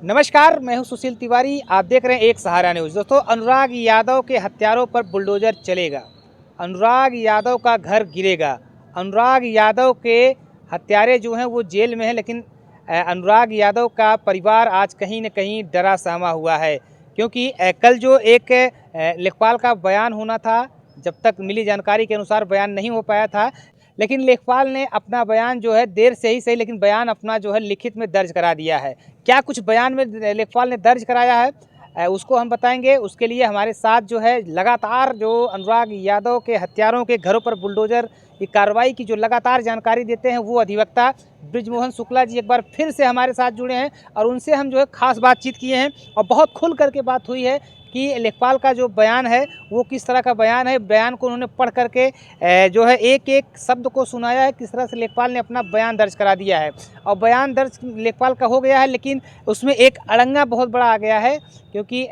नमस्कार, मैं हूं सुशील तिवारी। आप देख रहे हैं एक सहारा न्यूज़। दोस्तों, अनुराग यादव के हत्यारों पर बुलडोजर चलेगा, अनुराग यादव का घर गिरेगा। अनुराग यादव के हत्यारे जो हैं वो जेल में हैं, लेकिन अनुराग यादव का परिवार आज कहीं न कहीं डरा सहमा हुआ है, क्योंकि कल जो एक लेखपाल का बयान होना था, जब तक मिली जानकारी के अनुसार बयान नहीं हो पाया था, लेकिन लेखपाल ने अपना बयान जो है देर से ही सही, लेकिन बयान अपना जो है लिखित में दर्ज करा दिया है। क्या कुछ बयान में लेखपाल ने दर्ज कराया है, उसको हम बताएंगे। उसके लिए हमारे साथ जो है लगातार जो अनुराग यादव के हत्यारों के घरों पर बुलडोजर की कार्रवाई की जो लगातार जानकारी देते हैं वो अधिवक्ता बृजमोहन शुक्ला जी एक बार फिर से हमारे साथ जुड़े हैं और उनसे हम जो है खास बातचीत किए हैं और बहुत खुल करके बात हुई है कि लेखपाल का जो बयान है वो किस तरह का बयान है। बयान को उन्होंने पढ़ करके जो है एक एक शब्द को सुनाया है, किस तरह से लेखपाल ने अपना बयान दर्ज करा दिया है। और बयान दर्ज लेखपाल का हो गया है, लेकिन उसमें एक अड़ंगा बहुत बड़ा आ गया है, क्योंकि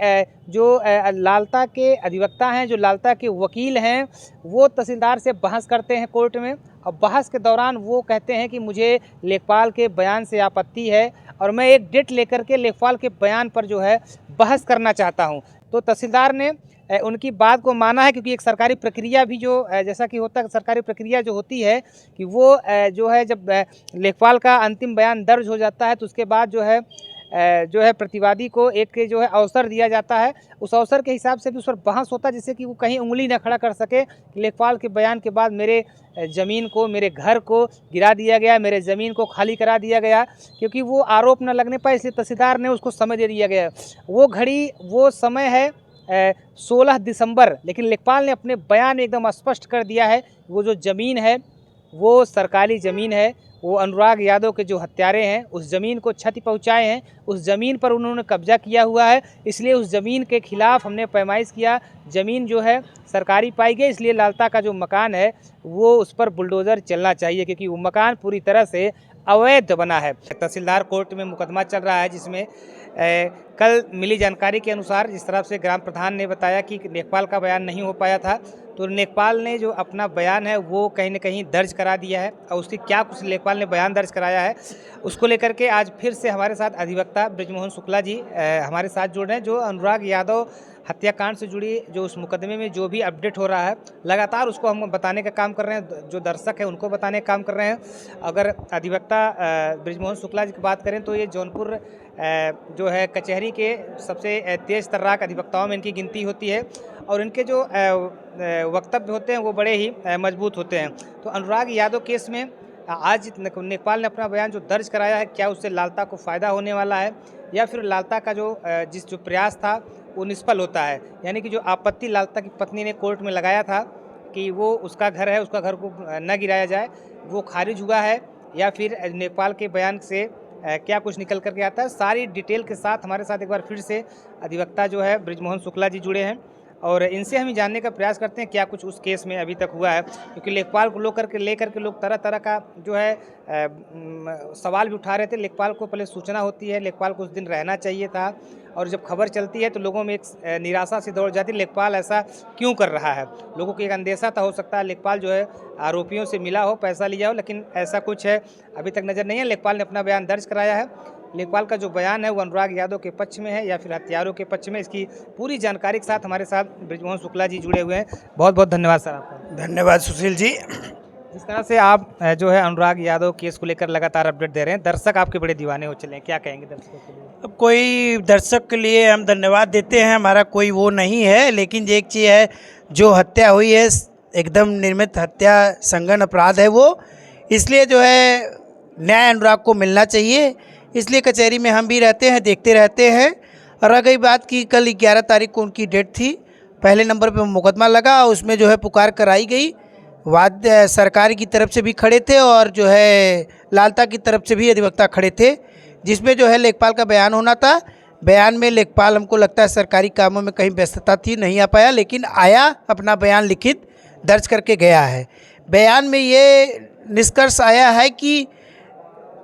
जो लालता के अधिवक्ता हैं, जो लालता के वकील हैं, वो तहसीलदार से बहस करते हैं कोर्ट में और बहस के दौरान वो कहते हैं कि मुझे लेखपाल के बयान से आपत्ति है और मैं एक डेट लेकर के लेखपाल के बयान पर जो है बहस करना चाहता हूं। तो तहसीलदार ने उनकी बात को माना है, क्योंकि एक सरकारी प्रक्रिया भी जो जैसा कि होता है, सरकारी प्रक्रिया जो होती है कि वो जो है जब लेखपाल का अंतिम बयान दर्ज हो जाता है तो उसके बाद जो है प्रतिवादी को एक जो है अवसर दिया जाता है। उस अवसर के हिसाब से भी उस पर बहस होता है, जिससे कि वो कहीं उंगली न खड़ा कर सके। लेखपाल के बयान के बाद मेरे ज़मीन को, मेरे घर को गिरा दिया गया, मेरे ज़मीन को खाली करा दिया गया, क्योंकि वो आरोप न लगने पाए, इसलिए तहसीलदार ने उसको समय दे दिया गया। वो घड़ी, वो समय है 16 दिसंबर, लेकिन लेखपाल ने अपने बयान में एकदम स्पष्ट कर दिया है वो जो ज़मीन है वो सरकारी ज़मीन है। वो अनुराग यादव के जो हत्यारे हैं उस ज़मीन को क्षति पहुंचाए हैं, उस ज़मीन पर उन्होंने कब्जा किया हुआ है, इसलिए उस ज़मीन के खिलाफ हमने पैमाइश किया। ज़मीन जो है सरकारी पाई गई, इसलिए लालता का जो मकान है वो उस पर बुलडोज़र चलना चाहिए, क्योंकि वो मकान पूरी तरह से अवैध बना है। तहसीलदार कोर्ट में मुकदमा चल रहा है, जिसमें कल मिली जानकारी के अनुसार जिस तरह से ग्राम प्रधान ने बताया कि लेखपाल का बयान नहीं हो पाया था, तो लेखपाल ने जो अपना बयान है वो कहीं न कहीं दर्ज करा दिया है और उसकी क्या कुछ लेखपाल ने बयान दर्ज कराया है उसको लेकर के आज फिर से हमारे साथ अधिवक्ता बृजमोहन शुक्ला जी हमारे साथ जुड़ रहे हैं, जो अनुराग यादव हत्याकांड से जुड़ी जो उस मुकदमे में जो भी अपडेट हो रहा है लगातार उसको हम बताने का काम कर रहे हैं, जो दर्शक है उनको बताने का काम कर रहे हैं। अगर अधिवक्ता बृजमोहन शुक्ला जी की बात करें तो ये जौनपुर जो है कचहरी के सबसे तेज़ तर्राक अधिवक्ताओं में इनकी गिनती होती है और इनके जो वक्तव्य होते हैं वो बड़े ही मजबूत होते हैं। तो अनुराग यादव केस में आज लेखपाल ने अपना बयान जो दर्ज कराया है, क्या उससे लालता को फ़ायदा होने वाला है या फिर लालता का जो प्रयास था वो निष्फल होता है। यानी कि जो आपत्ति लालता की पत्नी ने कोर्ट में लगाया था कि वो उसका घर है, उसका घर को न गिराया जाए, वो खारिज हुआ है या फिर लेखपाल के बयान से क्या कुछ निकल करके आता है। सारी डिटेल के साथ हमारे साथ एक बार फिर से अधिवक्ता जो है बृजमोहन शुक्ला जी जुड़े हैं और इनसे हम जानने का प्रयास करते हैं क्या कुछ उस केस में अभी तक हुआ है, क्योंकि लेखपाल को लेकर के लोग तरह तरह का जो है सवाल भी उठा रहे थे। लेखपाल को पहले सूचना होती है, लेखपाल को उस दिन रहना चाहिए था और जब खबर चलती है तो लोगों में एक निराशा सी दौड़ जाती है, लेखपाल ऐसा क्यों कर रहा है। लोगों को एक अंदेशा था, हो सकता है लेखपाल जो है आरोपियों से मिला हो, पैसा लिया हो, लेकिन ऐसा कुछ है अभी तक नज़र नहीं है। लेखपाल ने अपना बयान दर्ज कराया है। लेखपाल का जो बयान है वो अनुराग यादव के पक्ष में है या फिर हत्यारों के पक्ष में, इसकी पूरी जानकारी के साथ हमारे साथ बृजमोहन शुक्ला जी जुड़े हुए हैं। बहुत बहुत धन्यवाद सर आपका। धन्यवाद सुशील जी। जिस तरह से आप जो है अनुराग यादव केस को लेकर लगातार अपडेट दे रहे हैं, दर्शक आपके बड़े दीवाने हो चले हैं, क्या कहेंगे दर्शकों के लिए? अब कोई दर्शक के लिए हम धन्यवाद देते हैं, हमारा कोई वो नहीं है, लेकिन एक चीज़ है, जो हत्या हुई है एकदम निर्मित हत्या, संगीन अपराध है वो, इसलिए जो है न्याय अनुराग को मिलना चाहिए। इसलिए कचहरी में हम भी रहते हैं, देखते रहते हैं। और रह गई बात की कल 11 तारीख को उनकी डेट थी, पहले नंबर पे मुकदमा लगा, उसमें जो है पुकार कराई गई। वाद सरकार की तरफ से भी खड़े थे और जो है लालता की तरफ से भी अधिवक्ता खड़े थे, जिसमें जो है लेखपाल का बयान होना था। बयान में लेखपाल हमको लगता है सरकारी कामों में कहीं व्यस्तता थी, नहीं आ पाया, लेकिन आया, अपना बयान लिखित दर्ज करके गया है। बयान में ये निष्कर्ष आया है कि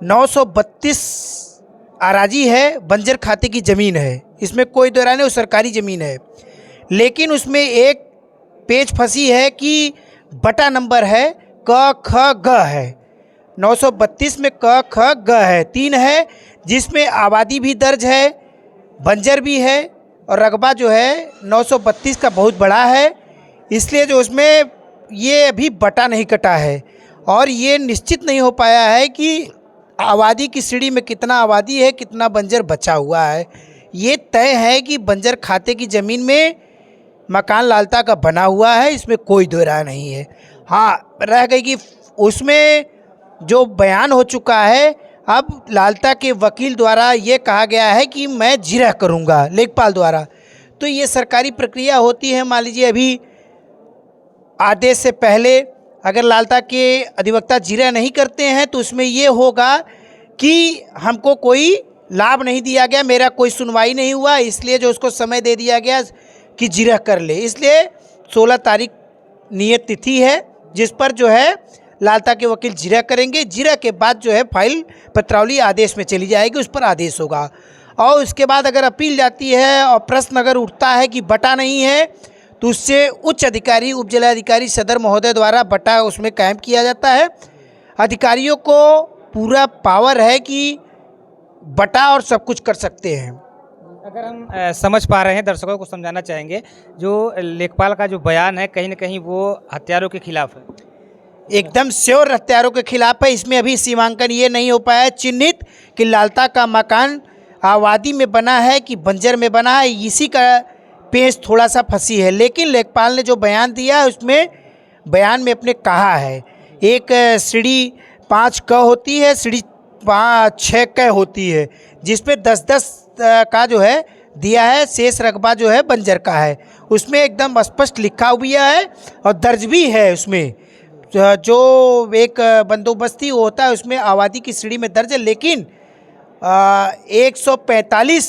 932 अराजी है, बंजर खाते की ज़मीन है, इसमें कोई दो राय नहीं, वो सरकारी ज़मीन है। लेकिन उसमें एक पेच फंसी है कि बटा नंबर है क ख ग है, 932 में क ख ग है, 3 है, जिसमें आबादी भी दर्ज है, बंजर भी है, और रकबा जो है 932 का बहुत बड़ा है, इसलिए जो उसमें ये अभी बटा नहीं कटा है। और ये निश्चित नहीं हो पाया है कि आबादी की सीढ़ी में कितना आबादी है, कितना बंजर बचा हुआ है। ये तय है कि बंजर खाते की ज़मीन में मकान लालता का बना हुआ है, इसमें कोई दो राय नहीं है। हाँ, रह गई कि उसमें जो बयान हो चुका है, अब लालता के वकील द्वारा ये कहा गया है कि मैं जिरह करूँगा, लेखपाल द्वारा। तो ये सरकारी प्रक्रिया होती है। मान लीजिए अभी आदेश से पहले अगर लालता के अधिवक्ता जिरह नहीं करते हैं तो उसमें ये होगा कि हमको कोई लाभ नहीं दिया गया, मेरा कोई सुनवाई नहीं हुआ, इसलिए जो उसको समय दे दिया गया कि जिरह कर ले। इसलिए 16 तारीख नियत तिथि है जिस पर जो है लालता के वकील जिरह करेंगे। जिरह के बाद जो है फाइल पत्रावली आदेश में चली जाएगी, उस पर आदेश होगा। और उसके बाद अगर अपील जाती है और प्रश्न अगर उठता है कि बटा नहीं है, तो उससे उच्च अधिकारी, उप जिलाधिकारी सदर महोदय द्वारा बटा उसमें कायम किया जाता है। अधिकारियों को पूरा पावर है कि बटा और सब कुछ कर सकते हैं। अगर हम समझ पा रहे हैं, दर्शकों को समझाना चाहेंगे, जो लेखपाल का जो बयान है कहीं ना कहीं वो हत्यारों के खिलाफ है। एकदम श्योर हत्यारों के खिलाफ है। इसमें अभी सीमांकन ये नहीं हो पाया है चिन्हित कि लालता का मकान आबादी में बना है कि बंजर में बना है, इसी का पेच थोड़ा सा फंसी है। लेकिन लेखपाल ने जो बयान दिया है उसमें बयान में अपने कहा है, एक सीढ़ी 5 क होती है, सीढ़ी 6 क होती है, जिसपे 10-10 का जो है दिया है, शेष रकबा जो है बंजर का है। उसमें एकदम स्पष्ट लिखा हुआ है और दर्ज भी है। उसमें जो एक बंदोबस्ती होता है उसमें आबादी की सीढ़ी में दर्ज है, लेकिन 145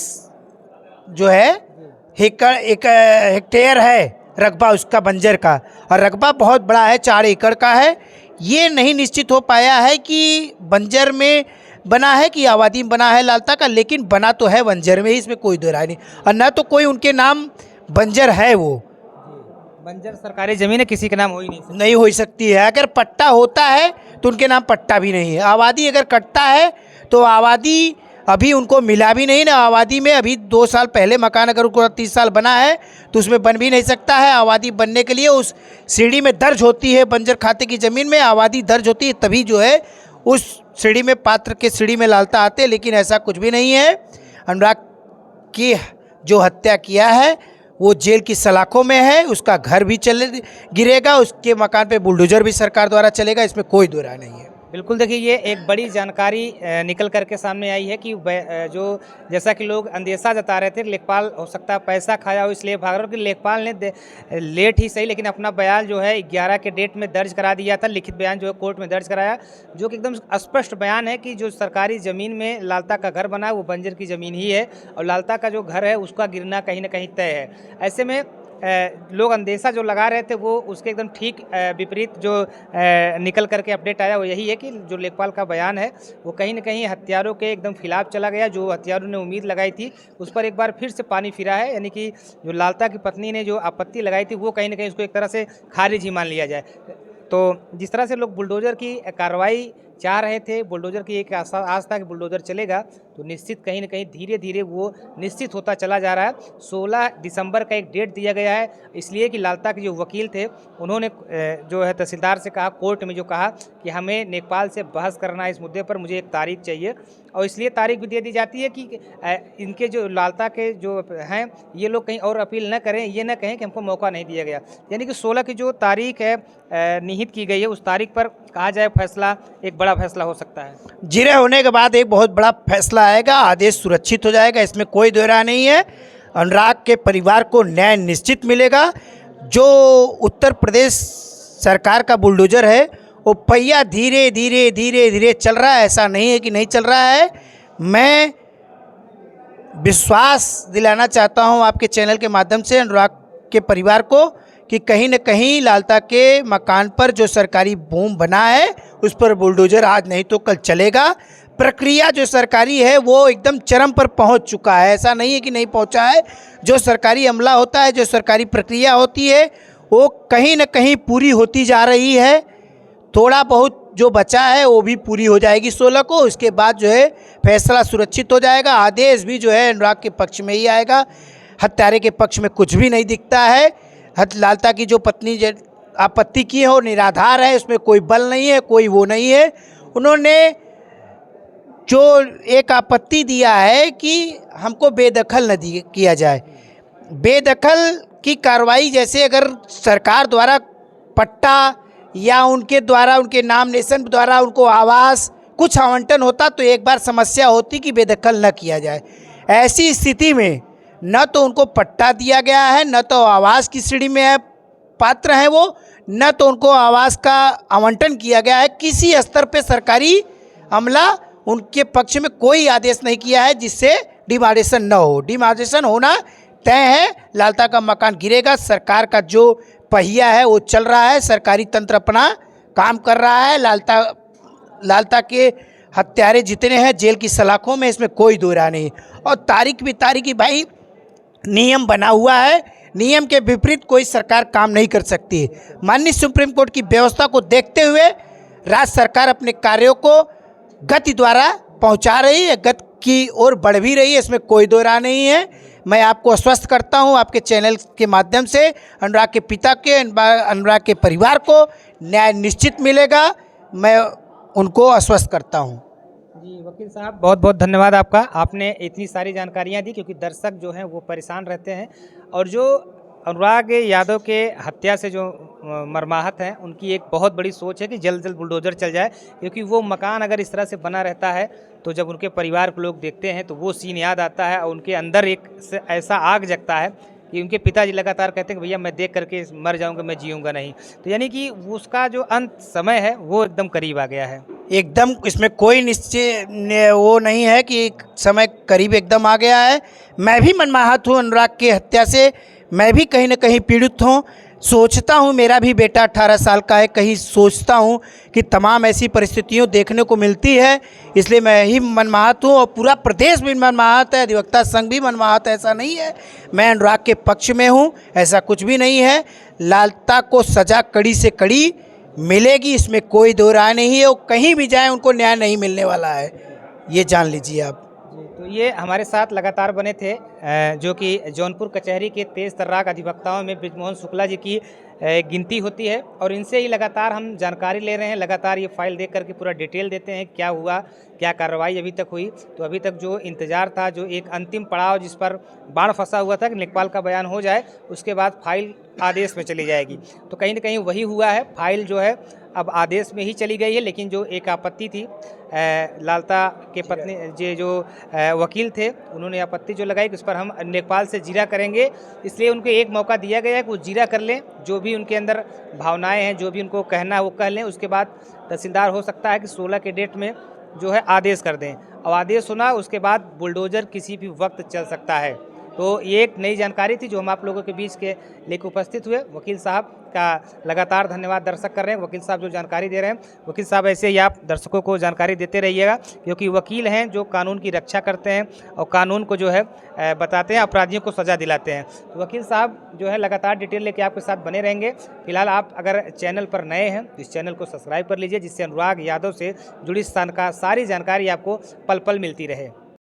जो है हेक्टेयर है रकबा उसका बंजर का, और रकबा बहुत बड़ा है, 4 एकड़ का है। ये नहीं निश्चित हो पाया है कि बंजर में बना है कि आबादी में बना है लालता का, लेकिन बना तो है बंजर में ही, इसमें कोई दो राय नहीं। और न तो कोई उनके नाम बंजर है, वो बंजर सरकारी ज़मीन है, किसी के नाम हो ही नहीं हो सकती है। अगर पट्टा होता है तो उनके नाम पट्टा भी नहीं है। आबादी अगर कटता है तो आबादी अभी उनको मिला भी नहीं ना। आबादी में अभी 2 साल पहले मकान अगर उनको 30 साल बना है तो उसमें बन भी नहीं सकता है। आबादी बनने के लिए उस सीढ़ी में दर्ज होती है, बंजर खाते की ज़मीन में आबादी दर्ज होती है, तभी जो है उस सीढ़ी में, पात्र के सीढ़ी में लालता आते हैं। लेकिन ऐसा कुछ भी नहीं है। अनुराग की जो हत्या किया है वो जेल की सलाखों में है, उसका घर भी गिरेगा, उसके मकान पे बुलडोजर भी सरकार द्वारा चलेगा, इसमें कोई दो राय नहीं है। बिल्कुल, देखिए ये एक बड़ी जानकारी निकल करके सामने आई है कि जो जैसा कि लोग अंदेशा जता रहे थे लेखपाल हो सकता है पैसा खाया हो इसलिए भाग रहा हो, कि लेखपाल ने लेट ही सही लेकिन अपना बयान जो है 11 के डेट में दर्ज करा दिया था। लिखित बयान जो है कोर्ट में दर्ज कराया, जो कि एकदम स्पष्ट बयान है कि जो सरकारी ज़मीन में लालता का घर बना है वो बंजर की ज़मीन ही है, और लालता का जो घर है उसका गिरना कहीं ना कहीं तय है। ऐसे में लोग अंदेशा जो लगा रहे थे वो उसके एकदम ठीक विपरीत जो निकल करके अपडेट आया वो यही है कि जो लेखपाल का बयान है वो कहीं ना कहीं हत्यारों के एकदम खिलाफ चला गया। जो हत्यारों ने उम्मीद लगाई थी उस पर एक बार फिर से पानी फिरा है, यानी कि जो लालता की पत्नी ने जो आपत्ति लगाई थी वो कहीं ना कहीं उसको एक तरह से खारिज ही मान लिया जाए। तो जिस तरह से लोग बुलडोज़र की कार्रवाई चाह रहे थे, बुलडोज़र की एक आस था कि बुलडोज़र चलेगा, तो निश्चित कहीं ना कहीं धीरे धीरे वो निश्चित होता चला जा रहा है। 16 दिसंबर का एक डेट दिया गया है, इसलिए कि लालता के जो वकील थे उन्होंने जो है तहसीलदार से कहा, कोर्ट में जो कहा कि हमें लेखपाल से बहस करना है इस मुद्दे पर, मुझे एक तारीख चाहिए, और इसलिए तारीख भी दे दी जाती है कि इनके जो लालता के जो हैं ये लोग कहीं और अपील न करें, ये न कहें कि हमको मौका नहीं दिया गया। यानी कि 16 की जो तारीख है निहित की गई है, उस तारीख पर कहा जाए फैसला, एक बड़ा फैसला हो सकता है। जिरह होने के बाद एक बहुत बड़ा फैसला आएगा, आदेश सुरक्षित हो जाएगा, इसमें कोई दो राय नहीं है। अनुराग के परिवार को न्याय निश्चित मिलेगा। जो उत्तर प्रदेश सरकार का बुलडोजर है वो पहिया धीरे धीरे धीरे धीरे चल रहा है, ऐसा नहीं है कि नहीं चल रहा है। मैं विश्वास दिलाना चाहता हूं आपके चैनल के माध्यम से अनुराग के परिवार को कि कहीं न कहीं लालता के मकान पर जो सरकारी बूम बना है उस पर बुलडोजर आज नहीं तो कल चलेगा। प्रक्रिया जो सरकारी है वो एकदम चरम पर पहुंच चुका है, ऐसा नहीं है कि नहीं पहुंचा है। जो सरकारी अमला होता है, जो सरकारी प्रक्रिया होती है वो कहीं न कहीं पूरी होती जा रही है। थोड़ा बहुत जो बचा है वो भी पूरी हो जाएगी 16 को। उसके बाद जो है फैसला सुरक्षित हो जाएगा, आदेश भी जो है अनुराग के पक्ष में ही आएगा। हत्यारे के पक्ष में कुछ भी नहीं दिखता है। लालता की जो पत्नी आपत्ति की है वो निराधार है, उसमें कोई बल नहीं है, कोई वो नहीं है। उन्होंने जो एक आपत्ति दिया है कि हमको बेदखल न किया जाए, बेदखल की कार्रवाई जैसे अगर सरकार द्वारा पट्टा या उनके द्वारा उनके नामनेशन द्वारा उनको आवास कुछ आवंटन होता तो एक बार समस्या होती कि बेदखल न किया जाए। ऐसी स्थिति में न तो उनको पट्टा दिया गया है, न तो आवास की श्रेणी में है पात्र हैं वो, न तो उनको आवास का आवंटन किया गया है। किसी स्तर पे सरकारी अमला उनके पक्ष में कोई आदेश नहीं किया है जिससे डिमार्केशन न हो। डिमार्केशन होना तय है, लालता का मकान गिरेगा। सरकार का जो पहिया है वो चल रहा है, सरकारी तंत्र अपना काम कर रहा है। लालता के हत्यारे जितने हैं जेल की सलाखों में, इसमें कोई दो राय नहीं। और तारीख भी तारीख भाई नियम बना हुआ है, नियम के विपरीत कोई सरकार काम नहीं कर सकती। माननीय सुप्रीम कोर्ट की व्यवस्था को देखते हुए राज्य सरकार अपने कार्यों को गति द्वारा पहुंचा रही है, गति की ओर बढ़ भी रही है, इसमें कोई दो राय नहीं है। मैं आपको आश्वस्त करता हूं आपके चैनल के माध्यम से अनुराग के पिता के, अनुराग के परिवार को न्याय निश्चित मिलेगा, मैं उनको आश्वस्त करता हूं। जी वकील साहब, बहुत बहुत धन्यवाद आपका, आपने इतनी सारी जानकारियां दी, क्योंकि दर्शक जो हैं वो परेशान रहते हैं। और जो अनुराग यादव के हत्या से जो मर्माहत हैं उनकी एक बहुत बड़ी सोच है कि जल्द जल्द बुलडोज़र चल जाए, क्योंकि वो मकान अगर इस तरह से बना रहता है तो जब उनके परिवार के लोग देखते हैं तो वो सीन याद आता है और उनके अंदर एक ऐसा आग जगता है कि उनके पिताजी लगातार कहते हैं कि भैया मैं देख करके मर जाऊंगा, मैं जीऊंगा नहीं। तो यानी कि उसका जो अंत समय है वो एकदम करीब आ गया है। एकदम इसमें कोई निश्चय वो नहीं है कि समय करीब एकदम आ गया है। मैं भी मनमाहत हूँ अनुराग की हत्या से, मैं भी कहीं ना कहीं पीड़ित हूँ। सोचता हूँ मेरा भी बेटा 18 साल का है, कहीं सोचता हूँ कि तमाम ऐसी परिस्थितियों देखने को मिलती है, इसलिए मैं ही मनमाहत हूँ और पूरा प्रदेश भी मनमाहत है, अधिवक्ता संघ भी मनमाहत है। ऐसा नहीं है मैं अनुराग के पक्ष में हूँ, ऐसा कुछ भी नहीं है। लालता को सज़ा कड़ी से कड़ी मिलेगी, इसमें कोई दो राय नहीं है। वो कहीं भी जाए उनको न्याय नहीं मिलने वाला है, ये जान लीजिए आप। तो ये हमारे साथ लगातार बने थे जो कि जौनपुर कचहरी के तेज तर्राक अधिवक्ताओं में बृजमोहन शुक्ला जी की गिनती होती है, और इनसे ही लगातार हम जानकारी ले रहे हैं। लगातार ये फाइल देख करके पूरा डिटेल देते हैं क्या हुआ, क्या कार्रवाई अभी तक हुई। तो अभी तक जो इंतज़ार था, जो एक अंतिम पड़ाव जिस पर बाण फंसा हुआ था कि लेखपाल का बयान हो जाए उसके बाद फाइल आदेश में चली जाएगी, तो कहीं ना कहीं वही हुआ है। फाइल जो है अब आदेश में ही चली गई है, लेकिन जो एक आपत्ति थी लालता के पत्नी जो वकील थे उन्होंने आपत्ति जो लगाई कि उस पर हम लेखपाल से जीरा करेंगे, इसलिए उनको एक मौका दिया गया है कि वो जीरा कर लें, जो भी उनके अंदर भावनाएं हैं, जो भी उनको कहना है वो कह लें। उसके बाद तहसीलदार हो सकता है कि 16 के डेट में जो है आदेश कर दें, और आदेश होना उसके बाद बुलडोज़र किसी भी वक्त चल सकता है। तो ये एक नई जानकारी थी जो हम आप लोगों के बीच के लेकर उपस्थित हुए। वकील साहब का लगातार धन्यवाद दर्शक कर रहे हैं, वकील साहब जो जानकारी दे रहे हैं। वकील साहब ऐसे ही आप दर्शकों को जानकारी देते रहिएगा, क्योंकि वकील हैं जो कानून की रक्षा करते हैं और कानून को जो है बताते हैं, अपराधियों को सज़ा दिलाते हैं। तो वकील साहब जो है लगातार डिटेल लेके आपके साथ बने रहेंगे। फिलहाल आप अगर चैनल पर नए हैं तो इस चैनल को सब्सक्राइब कर लीजिए, जिससे अनुराग यादव से जुड़ी सारी जानकारी आपको पल पल मिलती रहे।